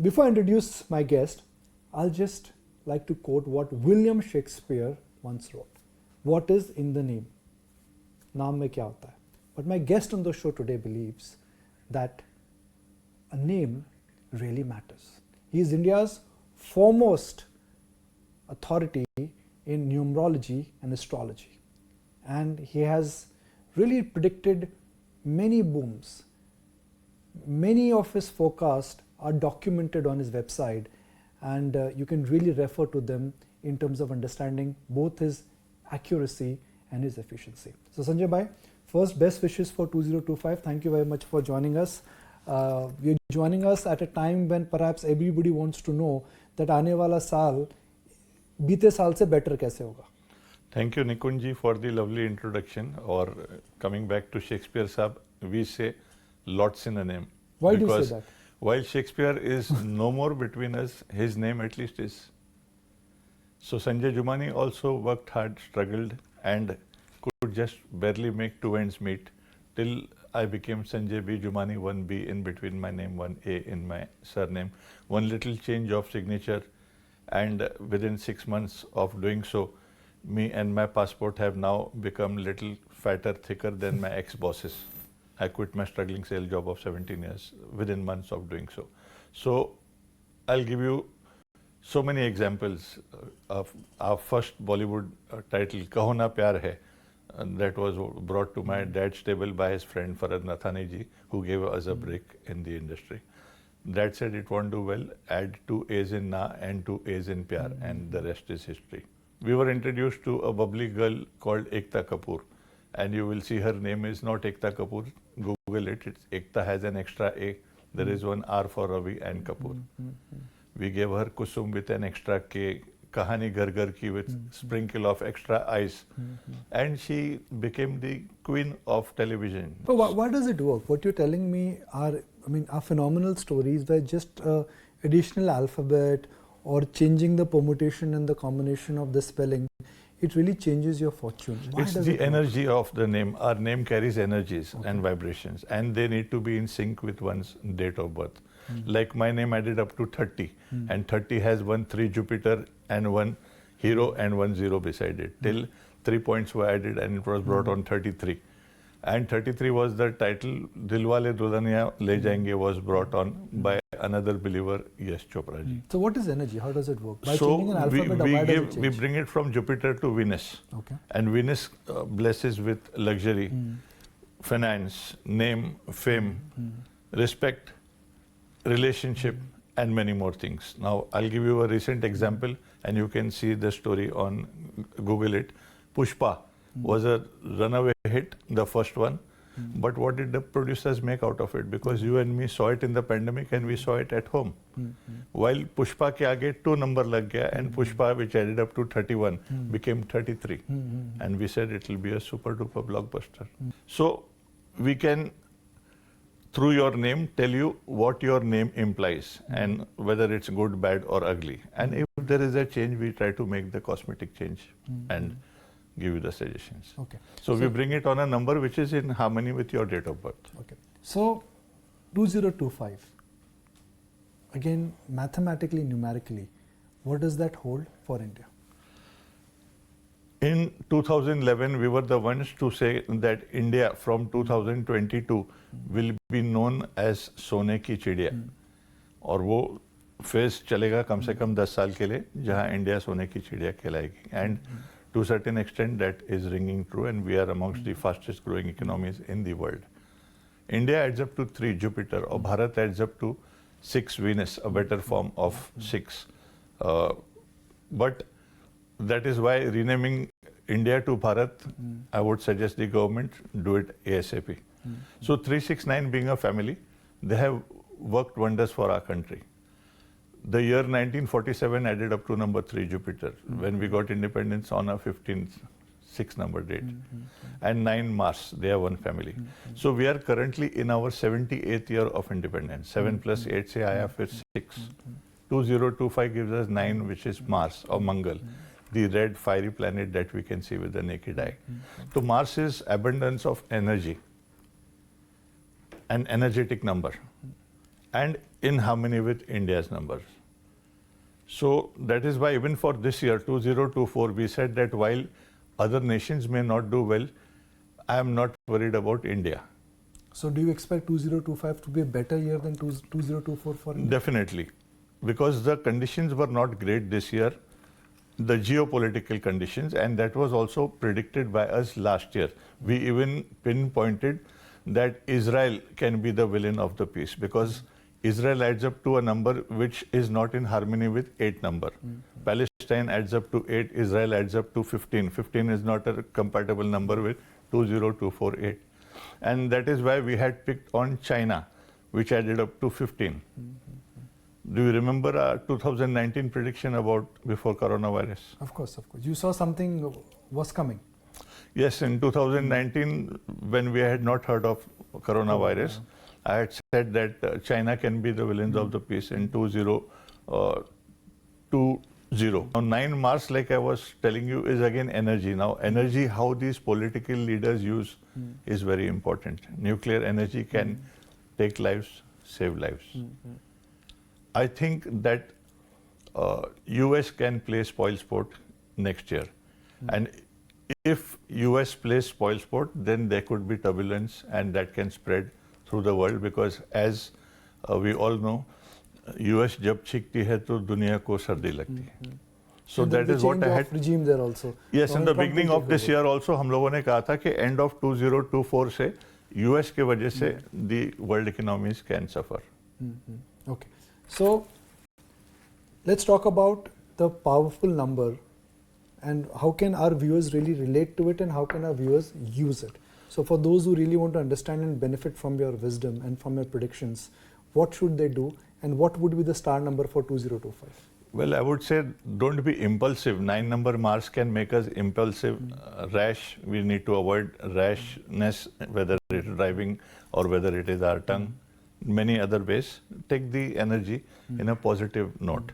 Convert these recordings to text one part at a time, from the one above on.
before I introduce my guest, I'll just like to quote what William Shakespeare once wrote. What is in the name? नाम में क्या होता है? But my guest on the show today believes that a name really matters. He is India's foremost authority in numerology and astrology. And he has really predicted many booms. Many of his forecasts are documented on his website, and you can really refer to them in terms of understanding both his accuracy and his efficiency. So Sanjay Bhai, first best wishes for 2025. Thank you very much for joining us. You're joining us at a time when perhaps everybody wants to know that आने वाला साल बीते साल से better कैसे होगा. Thank you Nikunj ji for the lovely introduction. Or coming back to Shakespeare sahab, we say lots in a name. Why do you say that? While Shakespeare is no more between us, his name at least is. So Sanjay Jumaani also worked hard, struggled, and could just barely make two ends meet till I became Sanjay B Jumaani, one B in between my name, one A in my surname, one little change of signature, and within 6 months of doing so, me and my passport have now become little fatter, thicker than my ex-bosses. I quit my struggling sales job of 17 years within months of doing so. So I'll give you so many examples of our first Bollywood title, Kaho Na Pyar Hai, that was brought to my dad's table by his friend Farad Nathani ji, who gave us a break in the industry. Dad said it won't do well, add 2 A's in Na and 2 A's in Pyar, and the rest is history. We were introduced to a bubbly girl called Ekta Kapoor, and you will see her name is not Ekta Kapoor. Google it. It's Ekta has an extra A. There is one R for Ravi and Kapoor. We gave her Kusum with an extra K, Kahani Ghar Ghar Ki with sprinkle of extra ice, and she became the queen of television. But why does it work? What you're telling me are phenomenal stories where just additional alphabet or changing the permutation and the combination of the spelling, it really changes your fortune. Why it's does the it work? energy of the name. Our name carries energies and vibrations, and they need to be in sync with one's date of birth. Like my name added up to 30, and 30 has 1 3 Jupiter and 1 hero and 1 0 beside it. Till 3 points were added, and it was brought on 33. And 33 was the title. Dilwale Dulhaniya Le Jayenge was brought on by another believer, Yash Chopra ji. So what is energy? How does it work? By So changing an alphabet, why does it change? we bring it from Jupiter to Venus. Okay. And Venus blesses with luxury, finance, name, fame, respect, relationship, and many more things. Now, I'll give you a recent example, and you can see the story on Google it. Pushpa was a runaway hit, the first one. But what did the producers make out of it? Because you and me saw it in the pandemic, and we saw it at home. While Pushpa ke aage 2 number lag gaya, and Pushpa, which added up to 31, became 33. And we said it will be a super duper blockbuster. So we can, through your name, tell you what your name implies and whether it's good, bad, or ugly. And if there is a change, we try to make the cosmetic change and give you the suggestions. Okay. So we bring it on a number which is in harmony with your date of birth. Okay. So 2025, again, mathematically, numerically, what does that hold for India? In 2011, we were the ones to say that India from 2022 will be known as सोने की चिड़िया, और वो phase चलेगा कम से कम 10 साल के लिए जहां इंडिया सोने की चिड़िया कहलाएगी. And to a certain extent that is ringing true, and we are amongst the fastest growing economies in the world. India adds up to 3 Jupiter, or Bharat adds up to 6 Venus, a better form of 6. But that is why renaming India to Bharat, I would suggest the government do it ASAP. So 369 being a family, they have worked wonders for our country. The year 1947 added up to number 3 Jupiter, when we got independence on a 15th 6 number date. And 9 Mars, they are one family. So we are currently in our 78th year of independence. 7 plus 8 se aaya fir 6. 2025 gives us 9, which is Mars or Mangal, the red fiery planet that we can see with the naked eye. So Mars is abundance of energy, an energetic number. and in harmony with India's numbers. So that is why even for this year, 2024, we said that while other nations may not do well, I am not worried about India. So do you expect 2025 to be a better year than 2024 for India? Definitely, because the conditions were not great this year, the geopolitical conditions, and that was also predicted by us last year. We even pinpointed that Israel can be the villain of the piece, because Israel adds up to a number which is not in harmony with 8 number. Palestine adds up to 8, Israel adds up to 15. 15 is not a compatible number with 20248. And that is why we had picked on China, which added up to 15. Do you remember our 2019 prediction about before coronavirus? Of course, of course. You saw something was coming. Yes, in 2019, when we had not heard of coronavirus, I had said that China can be the villains of the piece in 2020. Now 9 Mars, like I was telling you, is again energy. Now energy, how these political leaders use is very important. Nuclear energy can take lives, save lives. I think that US can play spoilsport next year. And if US plays spoilsport, then there could be turbulence and that can spread through the world, because as we all know, US जब छिकती है तो दुनिया को सर्दी लगती है. So and that is what I had. Regime there also. Yes, in the beginning of this year also हम लोगों ने कहा था कि end of 2024 से US के वजह से the world economies can suffer. Okay, so let's talk about the powerful number and how can our viewers really relate to it and how can our viewers use it. So for those who really want to understand and benefit from your wisdom and from your predictions, what should they do and what would be the star number for 2025? Well, I would say don't be impulsive. 9 number Mars can make us impulsive, rash. We need to avoid rashness, whether it is driving or whether it is our tongue. Many other ways. Take the energy in a positive note.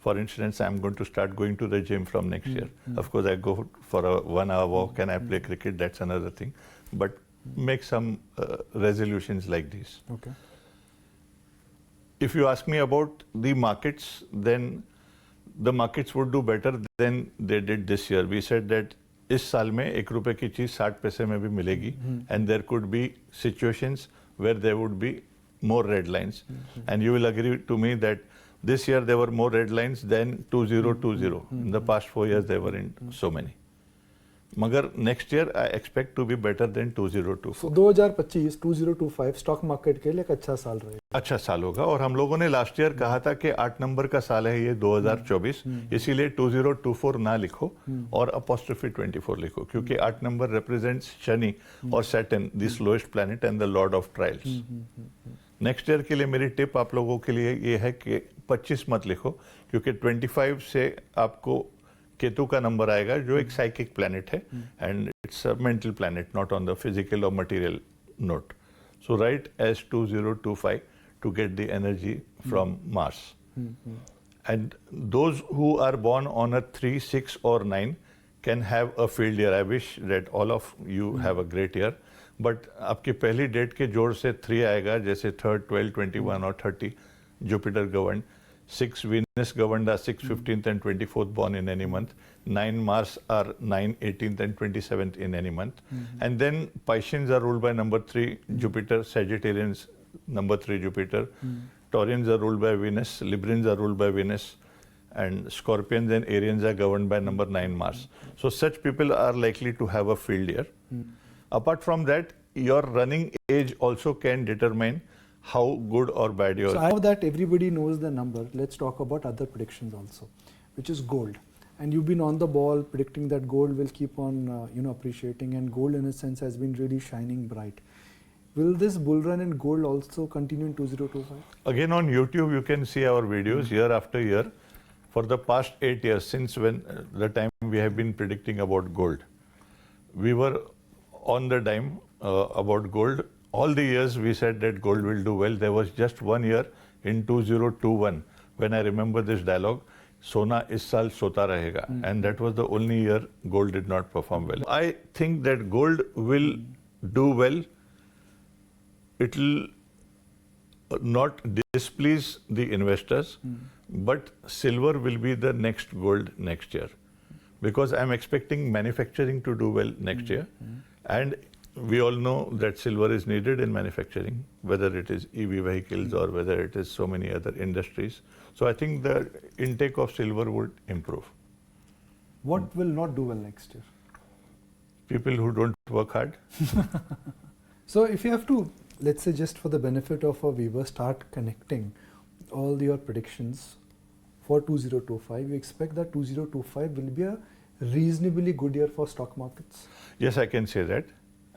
For instance, I'm going to start going to the gym from next year. Of course, I go for a 1 hour walk and I play cricket. That's another thing. But make some resolutions like these. Okay. If you ask me about the markets, then the markets would do better than they did this year. We said that इस साल में 1 रुपए की चीज 60 पैसे में भी मिलेगी, and there could be situations where there would be more red lines. And you will agree to me that this year there were more red lines than 2020. In the past 4 years there weren't so many. मगर next year I expect to be better than 2024. So 2025, 2025 stock market के लिए एक अच्छा साल रहेगा. अच्छा साल होगा. और हम लोगों ने लास्ट ईयर कहा था कि 8 नंबर का साल है ये 2024, इसीलिए 2024 ना लिखो और अपॉस्ट्रोफी 24 लिखो, क्योंकि 8 नंबर रिप्रेजेंट्स शनि और Saturn, the slowest planet and the Lord of trials. Next year के लिए मेरी टिप आप लोगों के लिए ये है कि 25 मत लिखो, क्योंकि 25 से आपको केतु का नंबर आएगा जो एक साइकिक प्लैनेट है and it's a mental planet, not on the physical और material note. So right as 2025 to get the energy from Mars. And those who are born on a 3, 6 or 9 can have a field year. I wish that all of you have a great year. But आपकी पहली date के जोड़ से 3 आएगा, जैसे 3rd, 12, 21 और 30 Jupiter governed. 6 Venus governed are 6, 15th and 24th born in any month. 9 Mars are 9, 18th and 27th in any month. And then Pisceans are ruled by number 3 Jupiter, Sagittarians number 3 Jupiter, Taurians are ruled by Venus, Librans are ruled by Venus, and Scorpions and Arians are governed by number 9 Mars. So such people are likely to have a field year. Apart from that, your running age also can determine how good or bad your... So I know that everybody knows the number. Let's talk about other predictions also, which is gold. And you've been on the ball predicting that gold will keep on appreciating, and gold in a sense has been really shining bright. Will this bull run in gold also continue in 2025? Again, on YouTube, you can see our videos year after year for the past 8 years, since when the time we have been predicting about gold. We were on the dime about gold. All the years we said that gold will do well. There was just 1 year in 2021 when I remember this dialogue, Sona is saal sota rahega. And that was the only year gold did not perform well. I think that gold will do well. It'll not displease the investors, but silver will be the next gold next year. Because I'm expecting manufacturing to do well next year. And we all know that silver is needed in manufacturing, whether it is EV vehicles or whether it is so many other industries. So I think the intake of silver would improve. What will not do well next year? People who don't work hard. So if you have to, let's say just for the benefit of our viewers, start connecting all your predictions for 2025, you expect that 2025 will be a reasonably good year for stock markets? Yes, I can say that.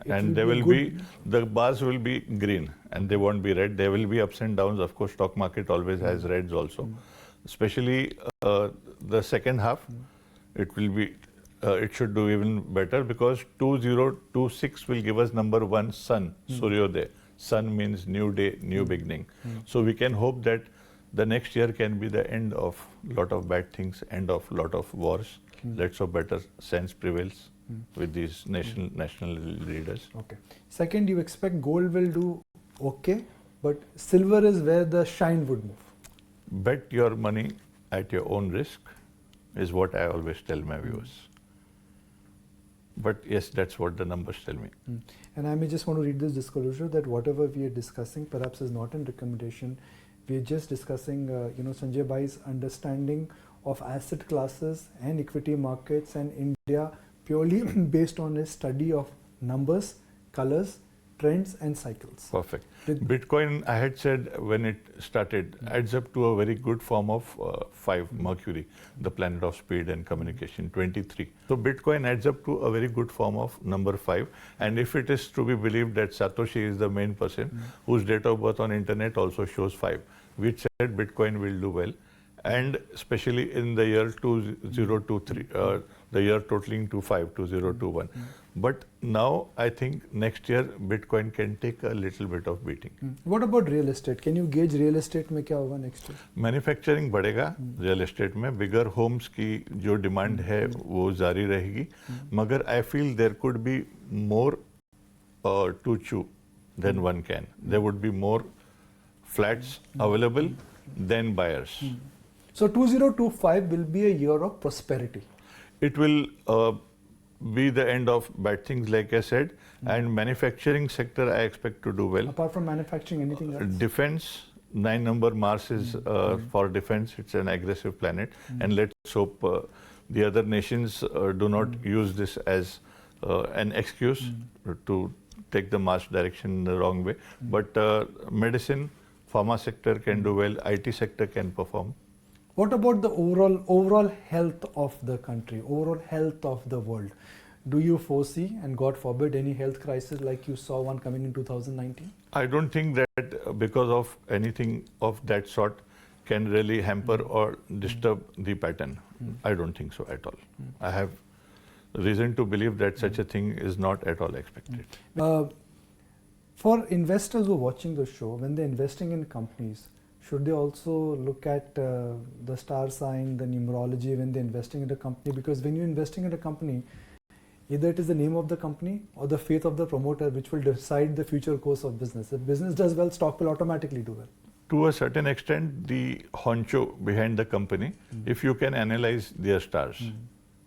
And there will be, the bars will be green and they won't be red. There will be ups and downs. Of course, stock market always has reds also. Especially the second half, it will be, it should do even better because 2026 will give us number 1, Sun, Suryodaya. Sun means new day, new beginning. So we can hope that the next year can be the end of lot of bad things, end of lot of wars. Let's hope better sense prevails with these national leaders. Okay. Second, you expect gold will do okay, but silver is where the shine would move. Bet your money at your own risk is what I always tell my viewers. But yes, that's what the numbers tell me. And I may just want to read this disclosure that whatever we are discussing perhaps is not a recommendation. We are just discussing, Sanjay Bhai's understanding of asset classes and equity markets and India purely based on his study of numbers, colors, trends and cycles. Perfect. Bitcoin, I had said when it started, adds up to a very good form of 5, Mercury, the planet of speed and communication, 23. So Bitcoin adds up to a very good form of number 5. And if it is to be believed that Satoshi is the main person whose date of birth on internet also shows 5, which said Bitcoin will do well. And especially in the year 2023, the year totaling to 5, 2021. But now I think next year Bitcoin can take a little bit of beating. What about real estate? Can you gauge real estate में क्या होगा next year? Manufacturing बढ़ेगा real estate में, bigger homes की जो demand है वो जारी रहेगी, मगर I feel there could be more to chew than one can. There would be more flats available than buyers. So 2025 will be a year of prosperity. It will be the end of bad things, like I said, and manufacturing sector I expect to do well. Apart from manufacturing, anything else? Defense, 9 number Mars is for defense. It's an aggressive planet, and let's hope the other nations do not use this as an excuse to take the Mars direction in the wrong way. But medicine, pharma sector can do well. IT sector can perform. What about the overall health of the country, overall health of the world? Do you foresee, and God forbid, any health crisis like you saw one coming in 2019? I don't think that because of anything of that sort can really hamper or disturb the pattern. I don't think so at all. I have reason to believe that such a thing is not at all expected. For investors who are watching the show, when they're investing in companies, should they also look at the star sign, the numerology when they're investing in a company? Because when you're investing in a company, either it is the name of the company or the faith of the promoter which will decide the future course of business. If business does well, stock will automatically do well. To a certain extent, the honcho behind the company, if you can analyze their stars.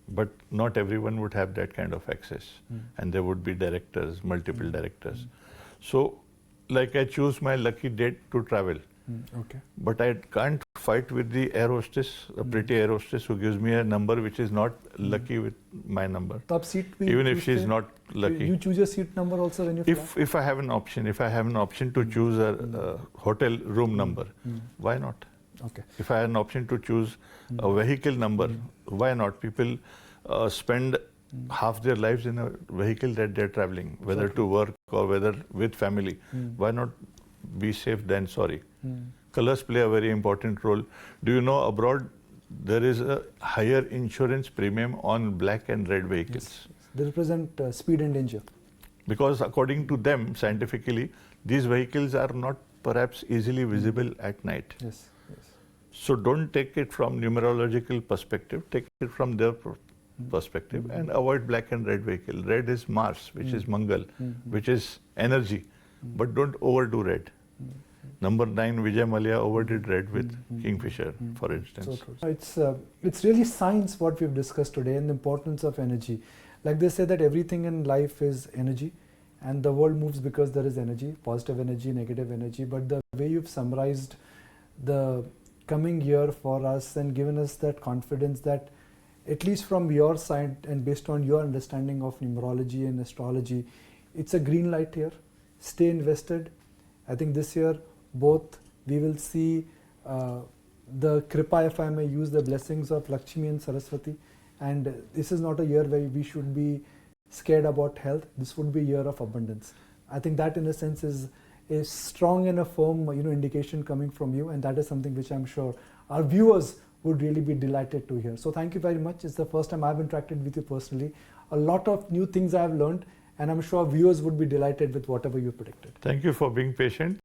But not everyone would have that kind of access. And there would be directors, multiple directors. So, like I choose my lucky date to travel. Okay. But I can't fight with the air hostess, a pretty air hostess who gives me a number which is not lucky with my number. Even if she's not lucky. You choose your seat number also when you fly? If I have an option, to choose a hotel room number, why not? Okay. If I had an option to choose a vehicle number, why not? People spend half their lives in a vehicle that they're traveling, whether to work or whether with family. Why not be safe than sorry? Colors play a very important role. Do you know abroad there is a higher insurance premium on black and red vehicles? Yes. They represent speed and danger. Because according to them, scientifically, these vehicles are not perhaps easily visible at night. Yes. Yes. So don't take it from numerological perspective, take it from their perspective and avoid black and red vehicle. Red is Mars, which is Mangal, which is energy, but don't overdo red. Number 9, Vijay Mallya overdid red with Kingfisher, for So instance. true. It's really science what we've discussed today and the importance of energy. Like they say that everything in life is energy, and the world moves because there is energy, positive energy, negative energy. But the way you've summarized the coming year for us and given us that confidence that at least from your side and based on your understanding of numerology and astrology, it's a green light here. Stay invested. I think this year both we will see the kripa, if I may use the blessings of Lakshmi and Saraswati, and this is not a year where we should be scared about health. This would be a year of abundance. I think that in a sense is a strong and a firm indication coming from you, and that is something which I'm sure our viewers would really be delighted to hear. So thank you very much. It's the first time I've interacted with you personally. A lot of new things I've learned, and I'm sure viewers would be delighted with whatever you predicted. Thank you for being patient.